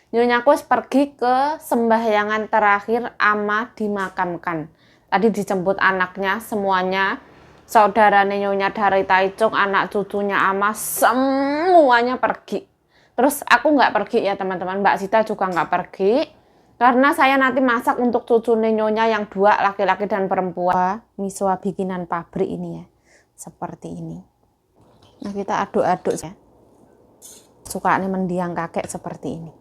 Nyonyaku pergi ke sembahyangan terakhir ama dimakamkan. Tadi dijemput anaknya semuanya, saudara Nyonya dari Taichung, anak cucunya ama, semuanya pergi. Terus aku nggak pergi ya teman-teman, Mbak Sita juga nggak pergi. Karena saya nanti masak untuk cucu Nyonya yang 2, laki-laki dan perempuan. Miswa bikinan pabrik ini ya, seperti ini. Nah kita aduk-aduk ya. Sukanya mendiang kakek seperti ini.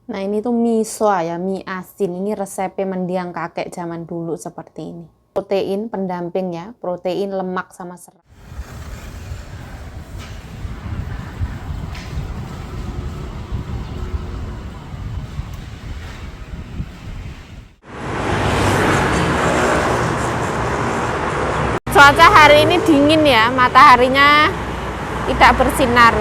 Nah ini tuh miswa ya, mie asin. Ini resepnya mendiang kakek zaman dulu seperti ini. Protein pendamping ya, protein, lemak sama serat. Cuaca hari ini dingin ya, mataharinya tidak bersinar.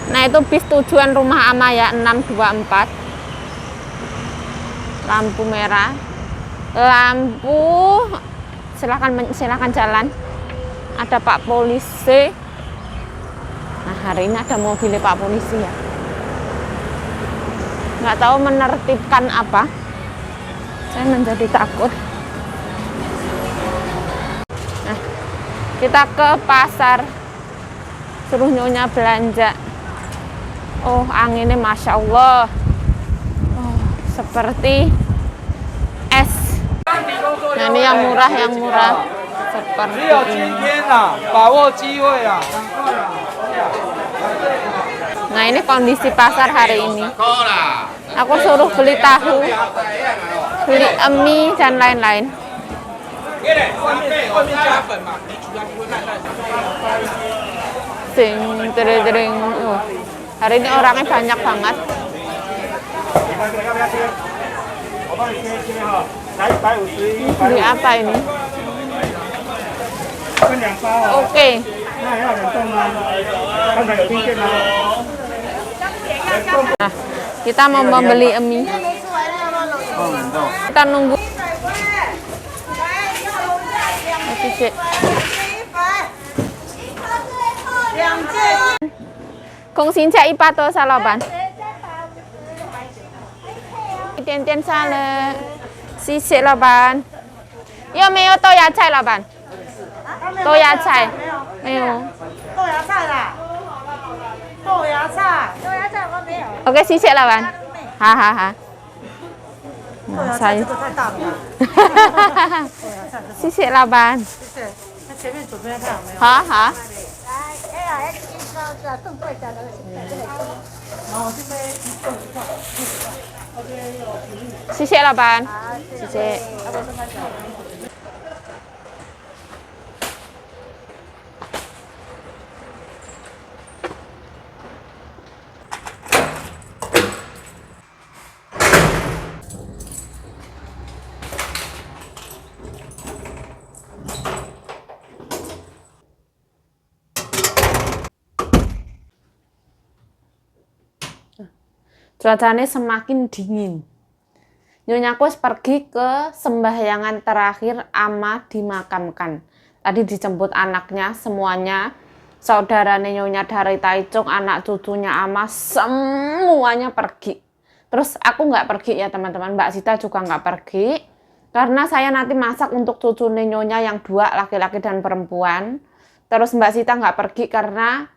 Nah itu bis tujuan rumah ama ya, 624. Lampu merah. Lampu silakan jalan. Ada Pak Polisi. Nah hari ini ada mobilnya Pak Polisi ya. Nggak tahu menertibkan apa. Saya menjadi takut. Nah, kita ke pasar, suruh Nyonya belanja. Oh, anginnya Masya Allah. Oh, seperti es. Nah, ini yang murah, seperti ini. Nah, ini kondisi pasar hari ini. Aku suruh beli tahu, beli mie dan lain-lain. Sing tering. Hari ini orangnya banyak banget. Beli apa ini? Oke. Nah, kita mau membeli mie. Kita nunggu.空心菜100多少，老板？一点点沙律，谢谢老板。有没有豆芽菜，老板？豆芽菜没有。豆芽菜啦，豆芽菜我没有。OK， 谢谢老板。好。豆芽菜这个太大了吧？谢谢老板。谢谢。那前面左边看有没有？好。谢谢老板。谢谢。Cuacanya semakin dingin. Nyonyaku pergi ke sembahyangan terakhir ama dimakamkan. Tadi dijemput anaknya semuanya, saudara Nyonya dari Taichung, anak cucunya ama, semuanya pergi. Terus aku nggak pergi ya teman-teman, Mbak Sita juga nggak pergi. Karena saya nanti masak untuk cucu Nyonya yang 2, laki-laki dan perempuan. Terus Mbak Sita nggak pergi karena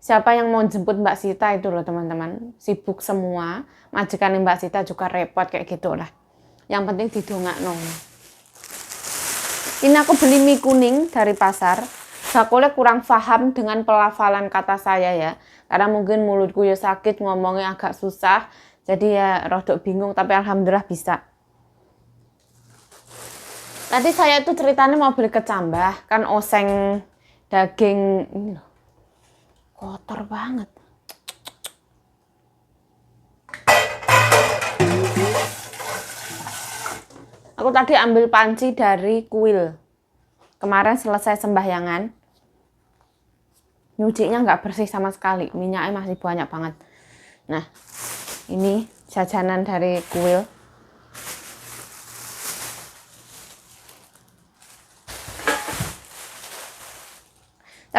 siapa yang mau jemput Mbak Sita itu loh teman-teman, sibuk semua. Majikan Mbak Sita juga repot kayak gitulah. Yang penting didongakno. Ini aku beli mie kuning dari pasar. Sakule kurang paham dengan pelafalan kata saya ya. Karena mungkin mulutku ya sakit, ngomongnya agak susah. Jadi ya rodok bingung, tapi alhamdulillah bisa. Tadi saya itu ceritanya mau beli kecambah, kan oseng daging ini loh. Kotor banget. Aku tadi ambil panci dari kuil. Kemarin selesai sembahyangan. Nyucinya nggak bersih sama sekali. Minyaknya masih banyak banget. Nah, ini jajanan dari kuil.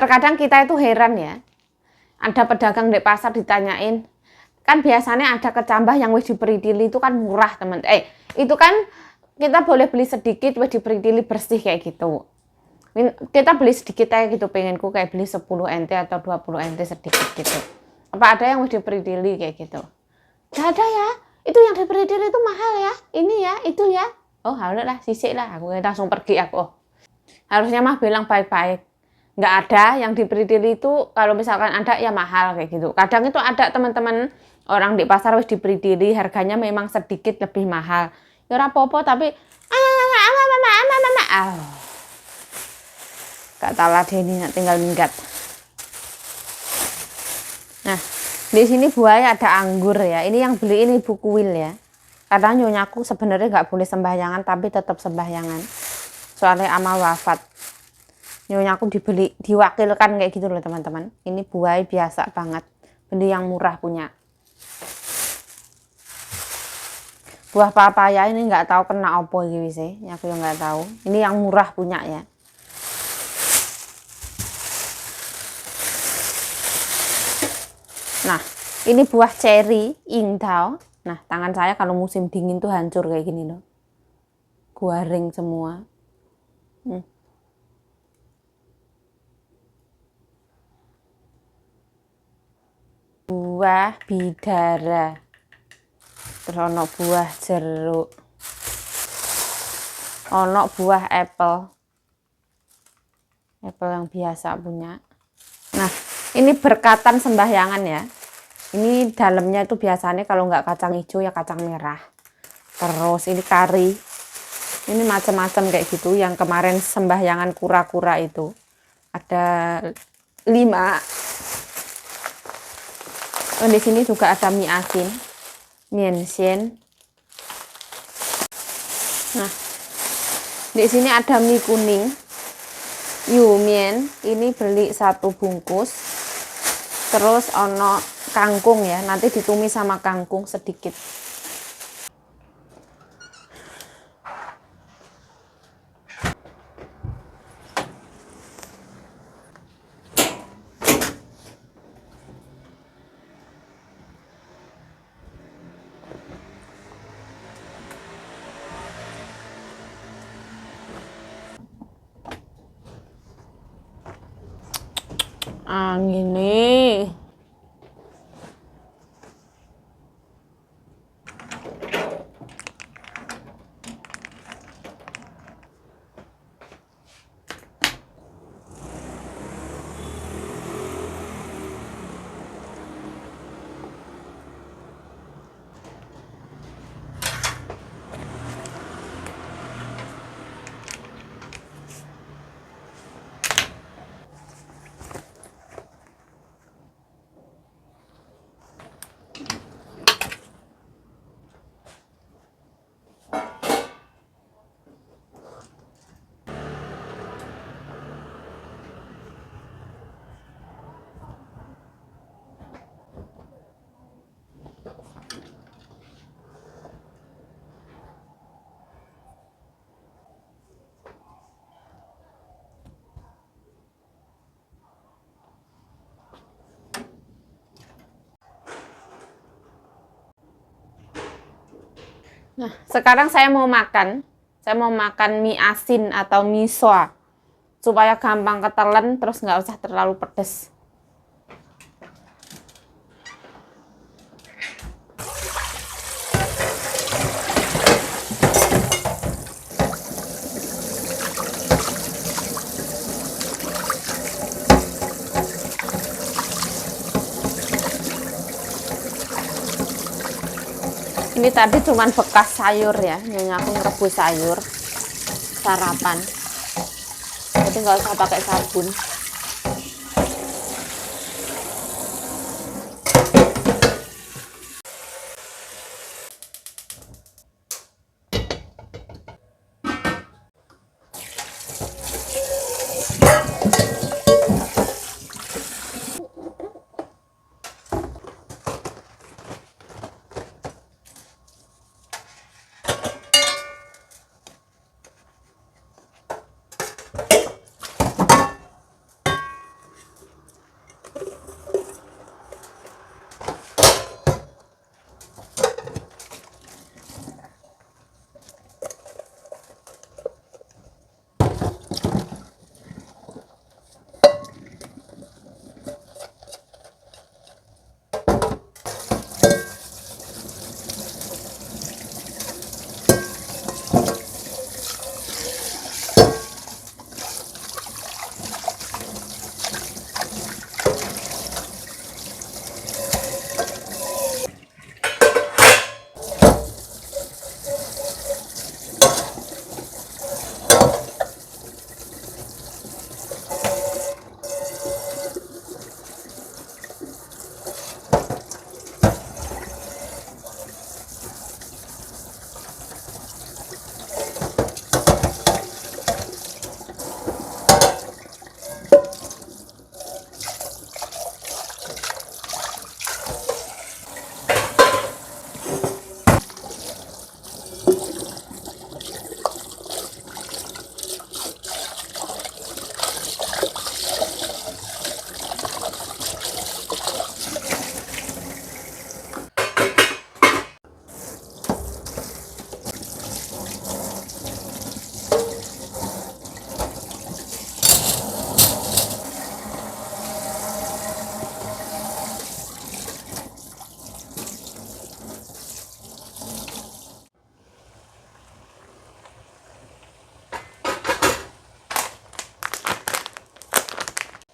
Terkadang kita itu heran ya. Ada pedagang di pasar ditanyain, kan biasanya ada kecambah yang wis diperitili itu kan murah teman. Itu kan kita boleh beli sedikit wis diperitili bersih kayak gitu. Kita beli sedikit aja gitu, pengenku kayak beli 10 NT atau 20 NT sedikit gitu. Apa ada yang wis diperitili kayak gitu? Gak ada ya. Itu yang diperitili itu mahal ya. Ini ya, itu ya. Oh, halah lah, sisik lah. Aku langsung pergi aku. Oh. Harusnya mah bilang baik-baik. Nggak ada yang diperitili itu, kalau misalkan ada ya mahal kayak gitu. Kadang itu ada teman-teman orang di pasar wis diperitili harganya memang sedikit lebih mahal. Ya ora apa-apa tapi gak tahu deh ini tinggal minggat. Nah, di sini buahnya ada anggur ya. Ini yang beli ini Ibu Kuil ya. Karena nyonyaku sebenarnya nggak boleh sembahyangan tapi tetap sembahyangan. Soalnya ama wafat. Nyonyaku dibeli, diwakilkan kayak gitu loh teman-teman. Ini buah biasa banget. Beli yang murah punya. Buah papaya ini nggak tahu kena apa gitu sih. Aku yang nggak tahu. Ini yang murah punya ya. Nah, ini buah ceri, ingdao. Nah, tangan saya kalau musim dingin tuh hancur kayak gini loh. Garing semua. Buah bidara. Terus ono buah jeruk. Ono buah apple. Apple yang biasa punya. Nah, ini berkatan sembahyangan ya. Ini dalamnya itu biasanya kalau nggak kacang hijau ya kacang merah. Terus ini kari. Ini macam-macam kayak gitu. Yang kemarin sembahyangan kura-kura itu. Ada 5. Oh, di sini juga ada mie asin. Mienxian. Nah, di sini ada mie kuning. Yumien. Ini beli 1 bungkus. Terus ono kangkung ya, nanti ditumis sama kangkung sedikit. Gini. Nah, sekarang saya mau makan. Saya mau makan mie asin atau miso supaya gampang ketelan terus nggak usah terlalu pedes. Ini tadi cuman bekas sayur ya, nyonya aku ngerebus sayur sarapan. Jadi nggak usah pakai sabun.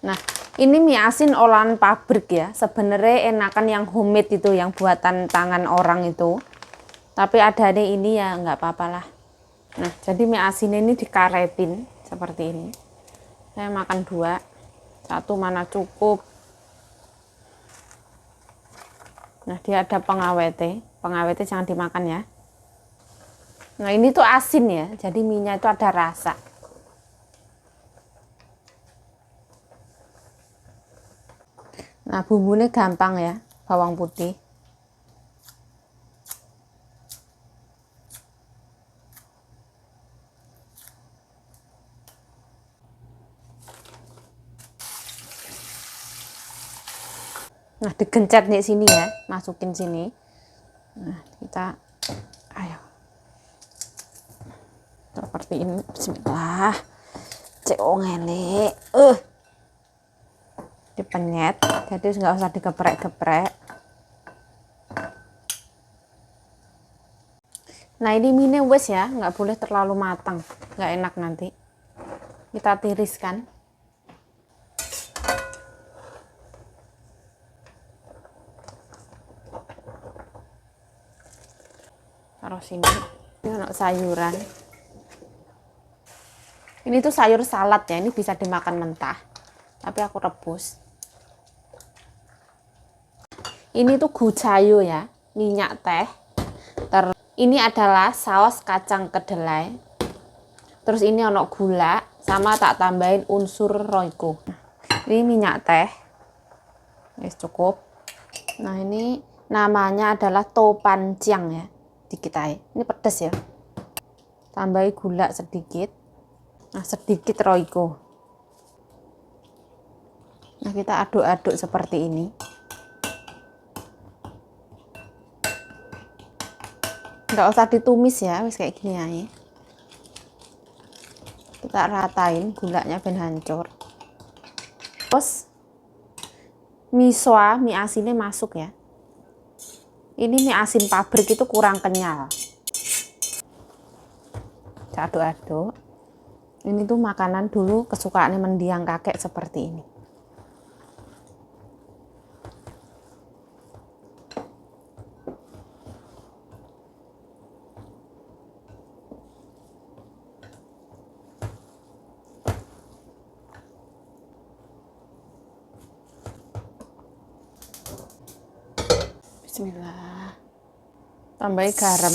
Nah, ini mie asin olahan pabrik ya. Sebenarnya enakan yang homemade itu, yang buatan tangan orang itu. Tapi ada nih ini ya nggak apa-apa lah. Nah, jadi mie asin ini dikaretin seperti ini. Saya makan 2. 1 mana cukup. Nah, dia ada pengawetnya. Pengawetnya jangan dimakan ya. Nah, ini tuh asin ya. Jadi mie-nya itu ada rasa. Nah, bumbunya gampang ya. Bawang putih. Nah, digencet nih sini ya, masukin sini. Nah, kita ayo. Seperti ini. Bismillah. Cek ngele. Dipenyet. Jadi nggak usah digeprek-geprek. Nah, ini mie wes ya, nggak boleh terlalu matang, nggak enak nanti. Kita tiriskan. Taruh sini. Ini ada sayuran. Ini tuh sayur salad ya, ini bisa dimakan mentah. Tapi aku rebus. Ini tuh gucayo ya, minyak teh. Ini adalah saus kacang kedelai. Terus ini ono gula, sama tak tambahin unsur roiko. Ini minyak teh. Wis cukup. Nah, ini namanya adalah topancang ya. Dikit aja. Ini pedas ya. Tambahin gula sedikit. Nah, sedikit roiko. Nah, kita aduk-aduk seperti ini. Nggak usah ditumis ya, wis kayak gini aja. Kita ratain gulanya ben hancur. Terus miso, mie asinnya masuk ya. Ini mie asin pabrik itu kurang kenyal. Aduk-aduk. Ini tuh makanan dulu kesukaannya mendiang kakek seperti ini. Bismillah. Tambahin garam.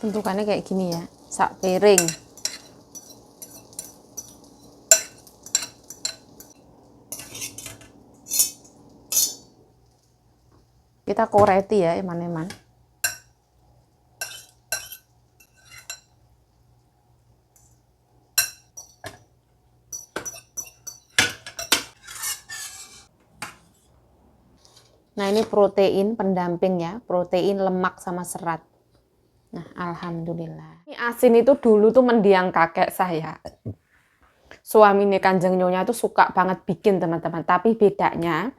Bentukannya kayak gini ya, sak piring. Kita koreti ya, eman-eman. Nah, ini protein pendamping ya, protein, lemak sama serat. Nah, alhamdulillah. Ini asin itu dulu tuh mendiang kakek saya. Suaminya Kanjeng Nyonya tuh suka banget bikin teman-teman. Tapi bedanya,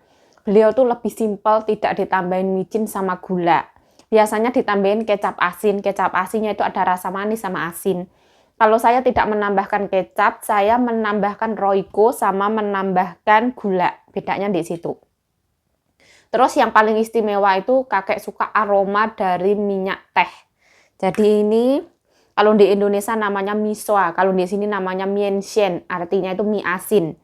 beliau tuh lebih simpel, tidak ditambahin micin sama gula. Biasanya ditambahin kecap asin. Kecap asinnya itu ada rasa manis sama asin. Kalau saya tidak menambahkan kecap, saya menambahkan roiko sama menambahkan gula. Bedanya di situ. Terus yang paling istimewa itu kakek suka aroma dari minyak teh. Jadi ini kalau di Indonesia namanya miso, kalau di sini namanya mienxian, artinya itu mie asin.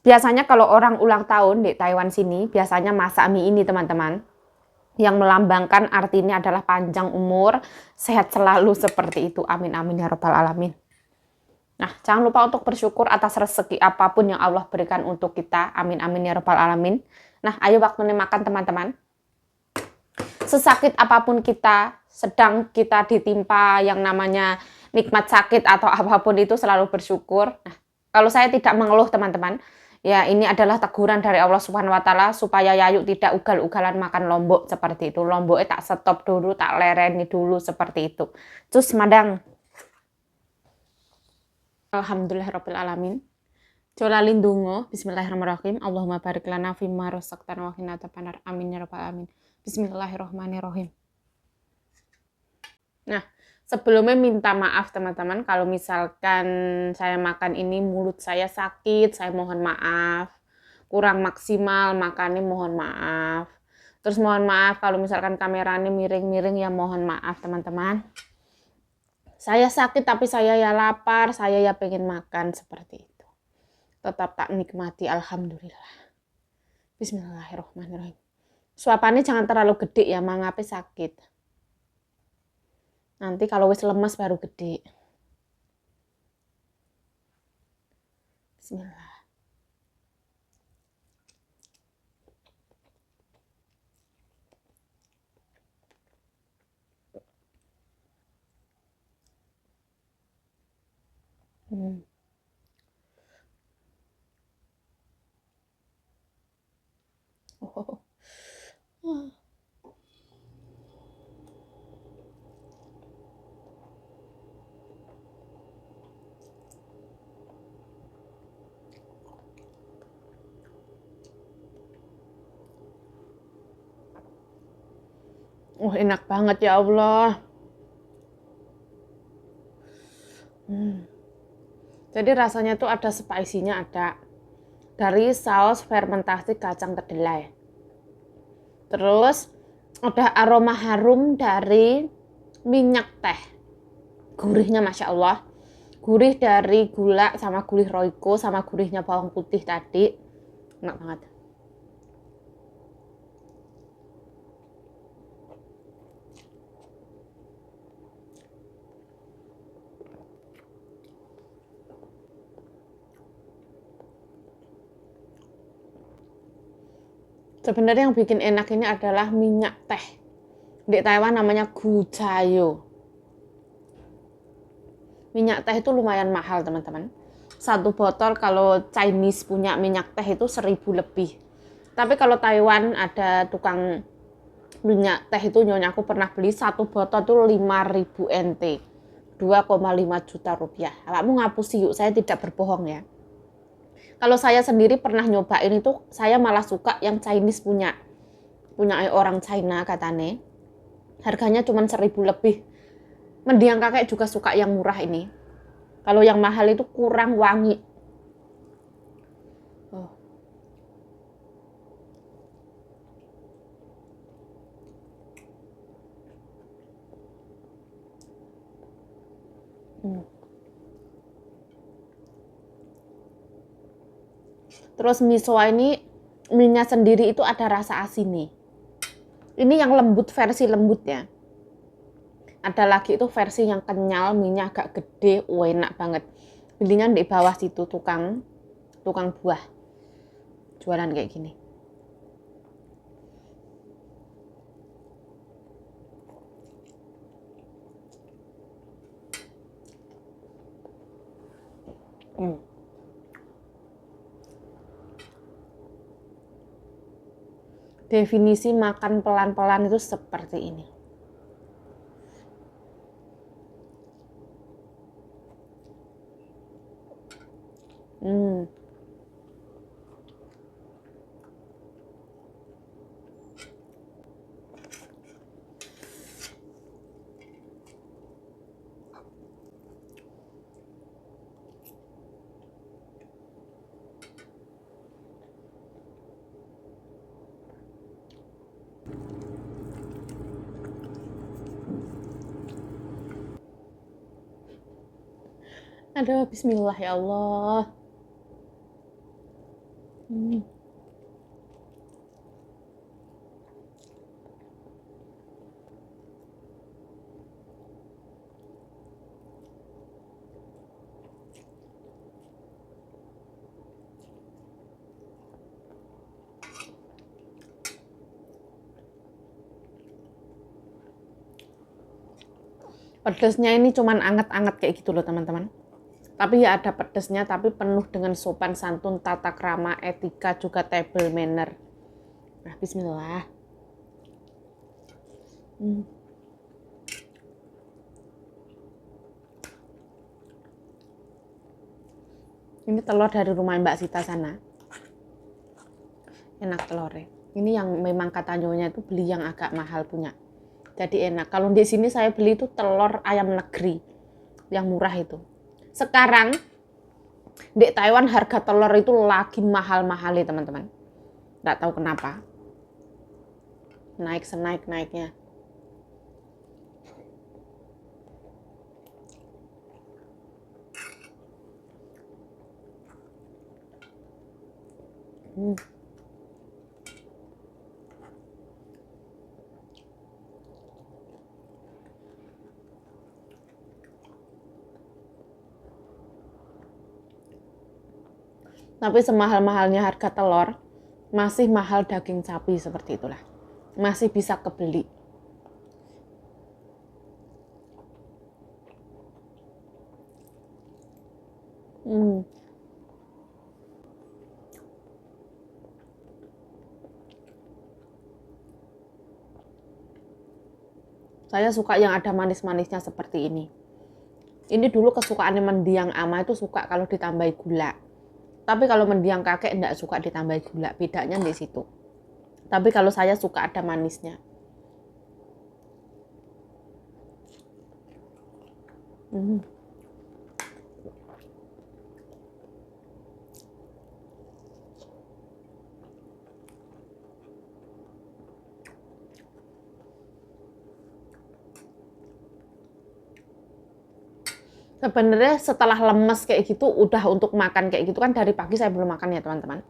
Biasanya kalau orang ulang tahun di Taiwan sini, biasanya masak mie ini teman-teman. Yang melambangkan artinya adalah panjang umur, sehat selalu seperti itu. Amin amin ya rabbal alamin. Nah, jangan lupa untuk bersyukur atas rezeki apapun yang Allah berikan untuk kita. Amin amin ya rabbal alamin. Nah, ayo waktunya makan teman-teman. Sesakit apapun kita, sedang kita ditimpa yang namanya nikmat sakit atau apapun itu, selalu bersyukur. Nah, kalau saya tidak mengeluh teman-teman, ya ini adalah teguran dari Allah Subhanahu wa taala supaya Yayu tidak ugal-ugalan makan lombok seperti itu. Lomboknya tak stop dulu, tak lereni dulu seperti itu. Terus madang. Alhamdulillahirabbil alamin. Cola lindungo. Bismillahirrahmanirrahim. Allahumma barik lana fimma razaqtana wa qina adzabannar. Amin ya rabbal alamin. Bismillahirrahmanirrahim. Nah, sebelumnya minta maaf teman-teman kalau misalkan saya makan ini mulut saya sakit, saya mohon maaf. Kurang maksimal makannya mohon maaf. Terus mohon maaf kalau misalkan kameranya miring-miring ya mohon maaf teman-teman. Saya sakit tapi saya ya lapar, saya ya pengen makan seperti itu. Tetap tak nikmati alhamdulillah. Bismillahirrahmanirrahim. Suapannya jangan terlalu gede ya, mangape sakit. Nanti kalau wis lemes baru gede. Bismillah. Oh. Enak banget ya Allah. Jadi rasanya tuh ada spicy-nya, ada dari saus fermentasi kacang kedelai. Terus ada aroma harum dari minyak teh. Gurihnya Masya Allah. Gurih dari gula sama gurih Royco sama gurihnya bawang putih tadi. Enak banget. Sebenarnya yang bikin enak ini adalah minyak teh. Di Taiwan namanya gujayo. Minyak teh itu lumayan mahal teman-teman. Satu botol kalau Chinese punya minyak teh itu 1.000 lebih. Tapi kalau Taiwan ada tukang minyak teh itu nyonya aku pernah beli satu botol tuh 5.000 NT. 2,5 juta rupiah. Kamu ngapusi yuk, saya tidak berbohong ya. Kalau saya sendiri pernah nyobain itu, saya malah suka yang Chinese punya orang China katanya. Harganya cuma 1.000 lebih. Mendiang kakek juga suka yang murah ini. Kalau yang mahal itu kurang wangi. Oh. Terus miso ini minyak sendiri itu ada rasa asin nih. Ini yang lembut, versi lembut ya. Ada lagi itu versi yang kenyal, minyak agak gede, enak banget. Belinya di bawah situ tukang buah. Jualan kayak gini. Definisi makan pelan-pelan itu seperti ini. Aduh, bismillah ya Allah. Pedesnya ini cuman anget-anget kayak gitu loh teman-teman. Tapi ya ada pedesnya, tapi penuh dengan sopan santun, tata krama, etika, juga table manner. Nah, bismillah. Ini telur dari rumah Mbak Sita sana. Enak telurnya. Ini yang memang kata nyonya itu beli yang agak mahal punya. Jadi enak. Kalau di sini saya beli itu telur ayam negeri yang murah itu. Sekarang di Taiwan harga telur itu lagi mahal-mahal ya teman-teman. Nggak tahu kenapa. Naik senaik-naiknya. Tapi semahal-mahalnya harga telur, masih mahal daging sapi seperti itulah. Masih bisa kebeli. Saya suka yang ada manis-manisnya seperti ini. Ini dulu kesukaan mendiang ama itu suka kalau ditambahi gula. Tapi kalau mendiang kakek enggak suka ditambahi gula. Bedanya di situ. Tapi kalau saya suka ada manisnya. Sebenarnya setelah lemes kayak gitu, udah untuk makan kayak gitu kan dari pagi saya belum makan ya teman-teman.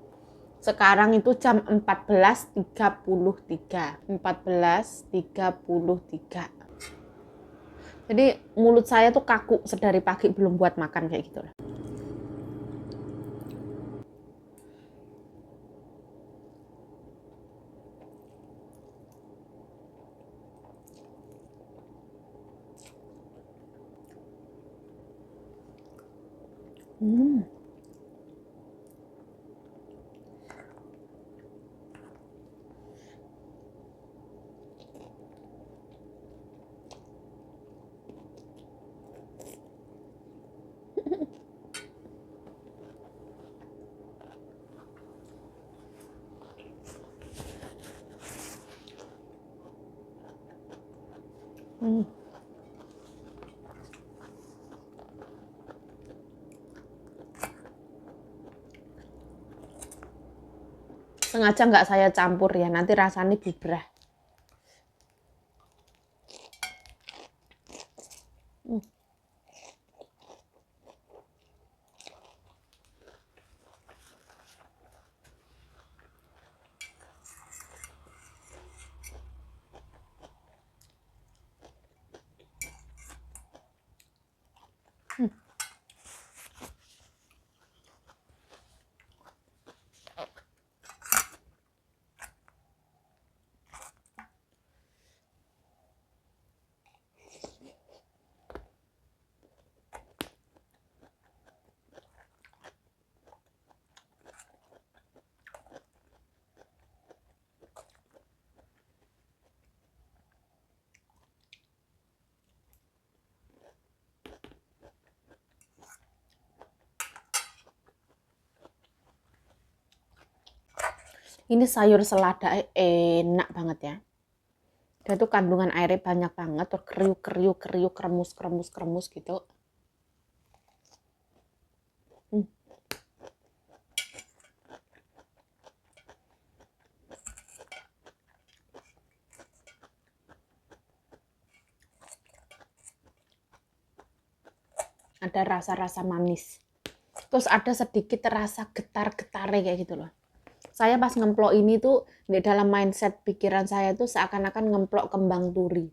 Sekarang itu jam 14.33. 14.33. Jadi mulut saya tuh kaku sedari pagi belum buat makan kayak gitu lah. Sengaja nggak saya campur ya, nanti rasanya bubrah. Ini sayur selada enak banget ya. Dia tuh kandungan airnya banyak banget, tuh kriuk, kremus gitu. Ada rasa-rasa manis. Terus ada sedikit rasa getar-getarnya kayak gitu loh. Saya pas ngemplok ini tuh di dalam mindset pikiran saya tuh seakan-akan ngemplok kembang turi.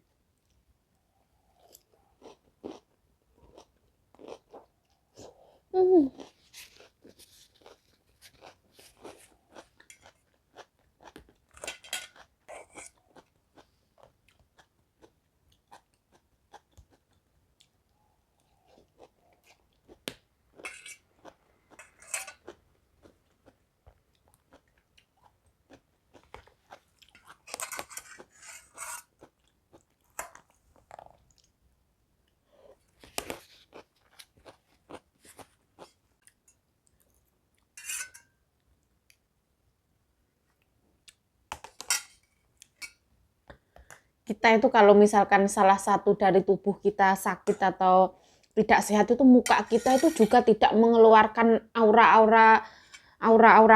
kita itu kalau misalkan salah satu dari tubuh kita sakit atau tidak sehat itu muka kita itu juga tidak mengeluarkan aura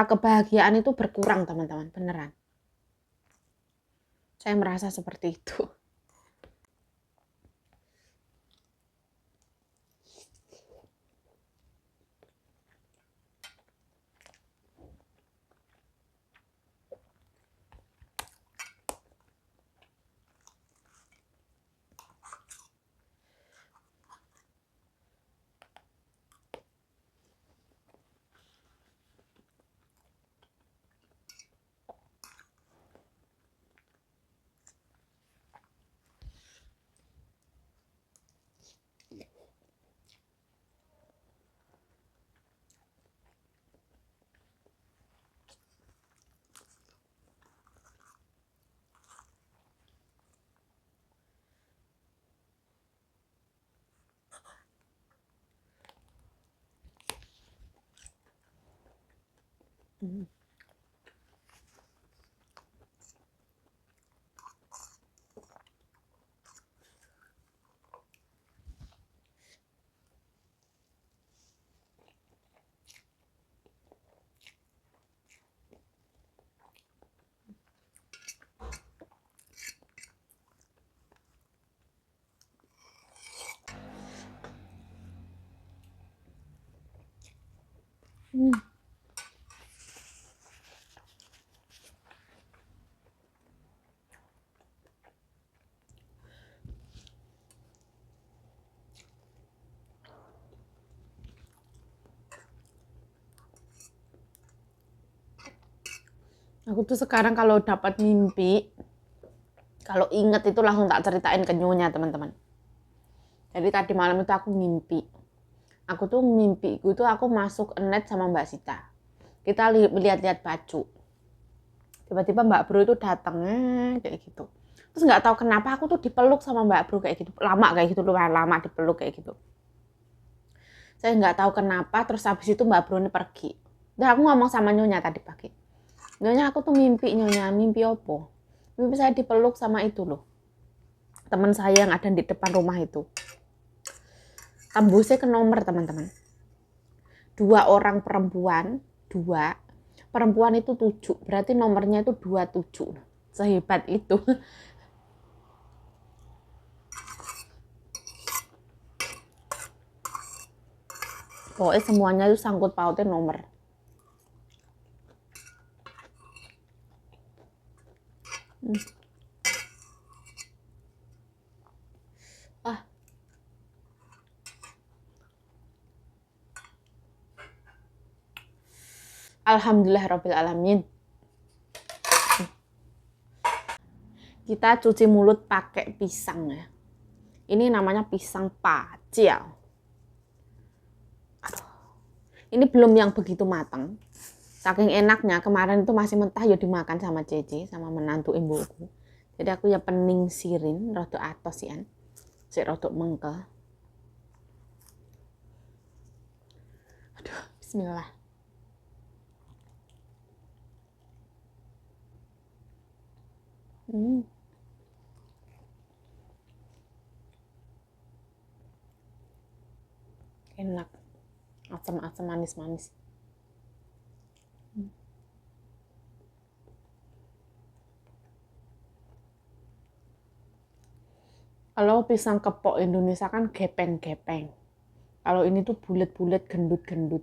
kebahagiaan itu berkurang teman-teman, beneran. Saya merasa seperti itu. Aku tuh sekarang kalau dapat mimpi, kalau inget itu langsung tak ceritain ke nyonya teman-teman. Jadi tadi malam itu aku mimpi. Aku tuh mimpiku tuh aku masuk net sama Mbak Sita. Kita lihat-lihat baju. Tiba-tiba Mbak Bro itu datang kayak gitu. Terus nggak tahu kenapa aku tuh dipeluk sama Mbak Bro kayak gitu. Lama kayak gitu, lumayan lama dipeluk kayak gitu. Saya nggak tahu kenapa, terus habis itu Mbak Bro ini pergi. Dan aku ngomong sama nyonya tadi pagi. Nyonya aku tuh mimpi, nyonya mimpi opo? Mimpi saya dipeluk sama itu loh, teman saya yang ada di depan rumah itu. Tembusnya ke nomor teman-teman. 2 orang perempuan, 2 perempuan itu 7, berarti nomornya itu 27. Sehebat itu. Pokoknya semuanya itu sangkut pautnya nomor. Alhamdulillahirabbil alamin. Kita cuci mulut pakai pisang ya. Ini namanya pisang pacil. Aduh. Ini belum yang begitu matang. Saking enaknya, kemarin itu masih mentah ya dimakan sama Cece, sama menantu ibuku. Jadi aku ya pening sirin, rodok atos ya. Sik rodok mengkel. Aduh, bismillah. Enak. Asam-asam manis-manis. Kalau pisang kepok Indonesia kan gepeng-gepeng. Kalau ini tuh bulet-bulet, gendut-gendut.